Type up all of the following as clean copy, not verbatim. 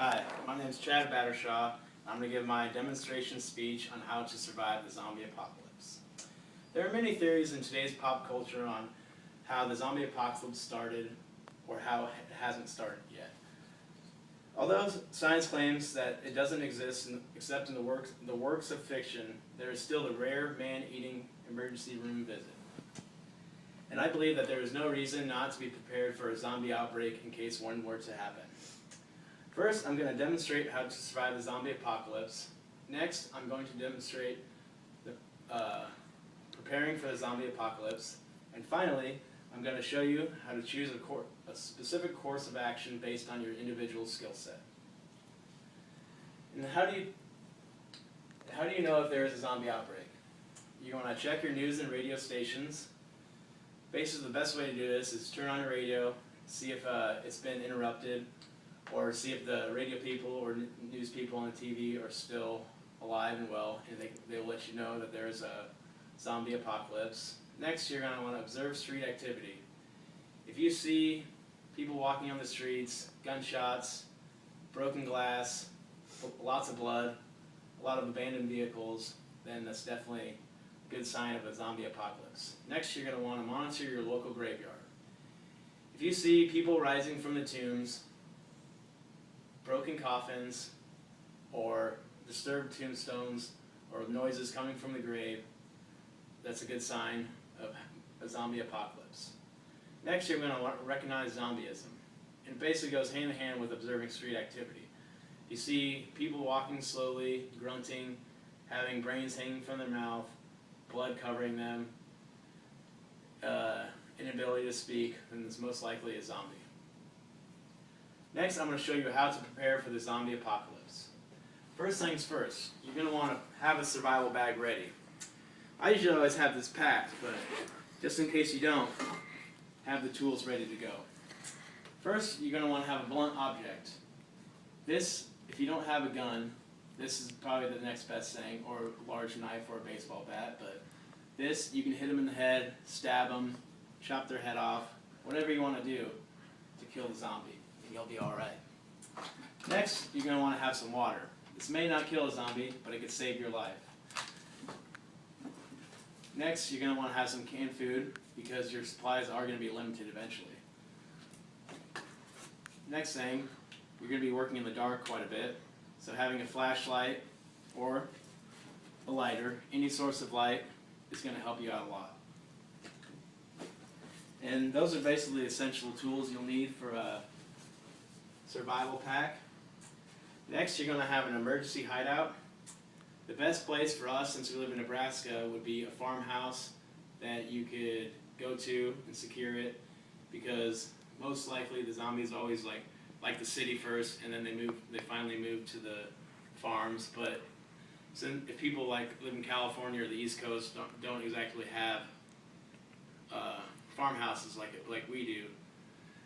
Hi, my name is Chad Battershaw. I'm going to give my demonstration speech on how to survive the zombie apocalypse. There are many theories in today's pop culture on how the zombie apocalypse started or how it hasn't started yet. Although science claims that it doesn't exist except in the works of fiction, there is still the rare man-eating emergency room visit. And I believe that there is no reason not to be prepared for a zombie outbreak in case one were to happen. First, I'm going to demonstrate how to survive the zombie apocalypse. Next, I'm going to demonstrate preparing for the zombie apocalypse. And finally, I'm going to show you how to choose a specific course of action based on your individual skill set. And how do you know if there is a zombie outbreak? You want to check your news and radio stations. Basically, the best way to do this is turn on your radio, see if it's been interrupted, or see if the radio people or news people on the TV are still alive and well, and they'll let you know that there's a zombie apocalypse. Next, you're going to want to observe street activity. If you see people walking on the streets, gunshots, broken glass, lots of blood, a lot of abandoned vehicles, then that's definitely a good sign of a zombie apocalypse. Next, you're going to want to monitor your local graveyard. If you see people rising from the tombs, broken coffins, or disturbed tombstones, or noises coming from the grave, that's a good sign of a zombie apocalypse. Next, you're going to recognize zombieism. It basically goes hand in hand with observing street activity. You see people walking slowly, grunting, having brains hanging from their mouth, blood covering them, inability to speak, then it's most likely a zombie. Next, I'm going to show you how to prepare for the zombie apocalypse. First things first, you're going to want to have a survival bag ready. I usually always have this packed, but just in case you don't, have the tools ready to go. First, you're going to want to have a blunt object. This, if you don't have a gun, this is probably the next best thing, or a large knife or a baseball bat, but this, you can hit them in the head, stab them, chop their head off, whatever you want to do to kill the zombie. You'll be alright. Next, you're going to want to have some water. This may not kill a zombie, but it could save your life. Next, you're going to want to have some canned food, because your supplies are going to be limited eventually. Next thing, you're going to be working in the dark quite a bit, so having a flashlight or a lighter, any source of light, is going to help you out a lot. And those are basically the essential tools you'll need for a survival pack. Next, you're going to have an emergency hideout. The best place for us, since we live in Nebraska, would be a farmhouse that you could go to and secure it, because most likely the zombies always like the city first, and then they finally move to the farms. But if people live in California or the East Coast don't exactly have farmhouses like we do.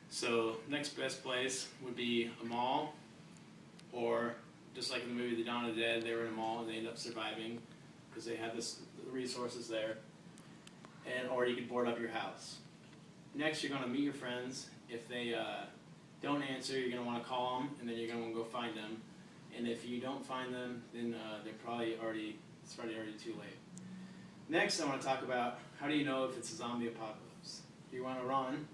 So next best place would be a mall, or just like in the movie The Dawn of the Dead, they were in a mall and they ended up surviving because they had the resources there. Or you could board up your house. Next, you're going to meet your friends. If they don't answer, you're going to want to call them, and then you're going to want to go find them. And if you don't find them, then it's probably already too late. Next, I want to talk about how do you know if it's a zombie apocalypse. You want to run,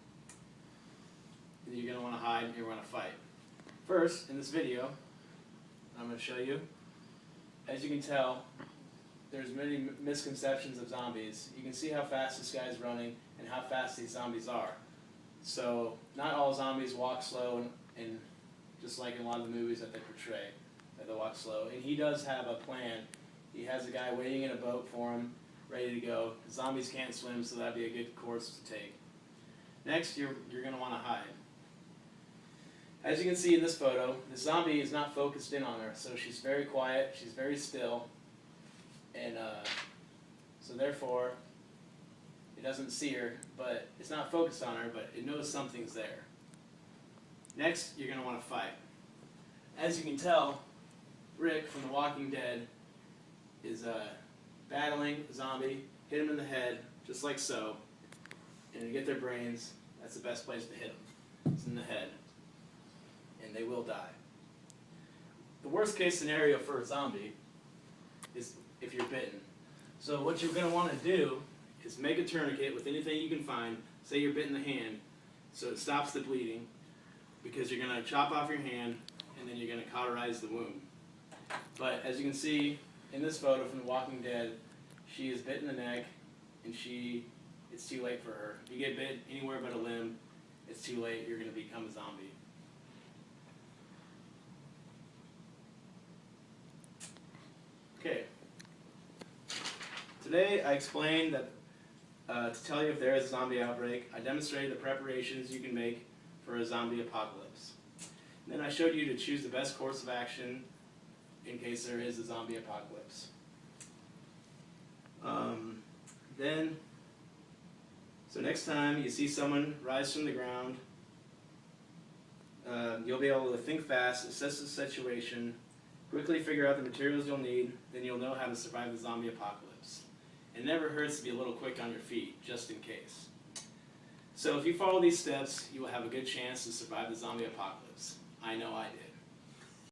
and you're going to want to hide, and you're going to fight. First, in this video, I'm going to show you, as you can tell, there's many misconceptions of zombies. You can see how fast this guy's running and how fast these zombies are. So, not all zombies walk slow, and just like in a lot of the movies that they portray, that they walk slow. And he does have a plan. He has a guy waiting in a boat for him, ready to go. Zombies can't swim, so that'd be a good course to take. Next, you're going to want to hide. As you can see in this photo, the zombie is not focused in on her, so she's very quiet, she's very still, and so therefore, it doesn't see her, but it's not focused on her, but it knows something's there. Next, you're going to want to fight. As you can tell, Rick from The Walking Dead is battling a zombie, hit him in the head, just like so, and to get their brains, that's the best place to hit them. It's in the head. And they will die. the worst case scenario for a zombie is if you're bitten. So what you're going to want to do is make a tourniquet with anything you can find. Say you're bitten in the hand, so it stops the bleeding, because you're going to chop off your hand and then you're going to cauterize the wound. But as you can see in this photo from The Walking Dead, she is bit in the neck and it's too late for her. If you get bit anywhere but a limb, it's too late. You're going to become a zombie. Okay. Today I explained that to tell you if there is a zombie outbreak, I demonstrated the preparations you can make for a zombie apocalypse. And then I showed you to choose the best course of action in case there is a zombie apocalypse. So next time you see someone rise from the ground, you'll be able to think fast, assess the situation, quickly figure out the materials you'll need, then you'll know how to survive the zombie apocalypse. It never hurts to be a little quick on your feet, just in case. So if you follow these steps, you will have a good chance to survive the zombie apocalypse. I know I did.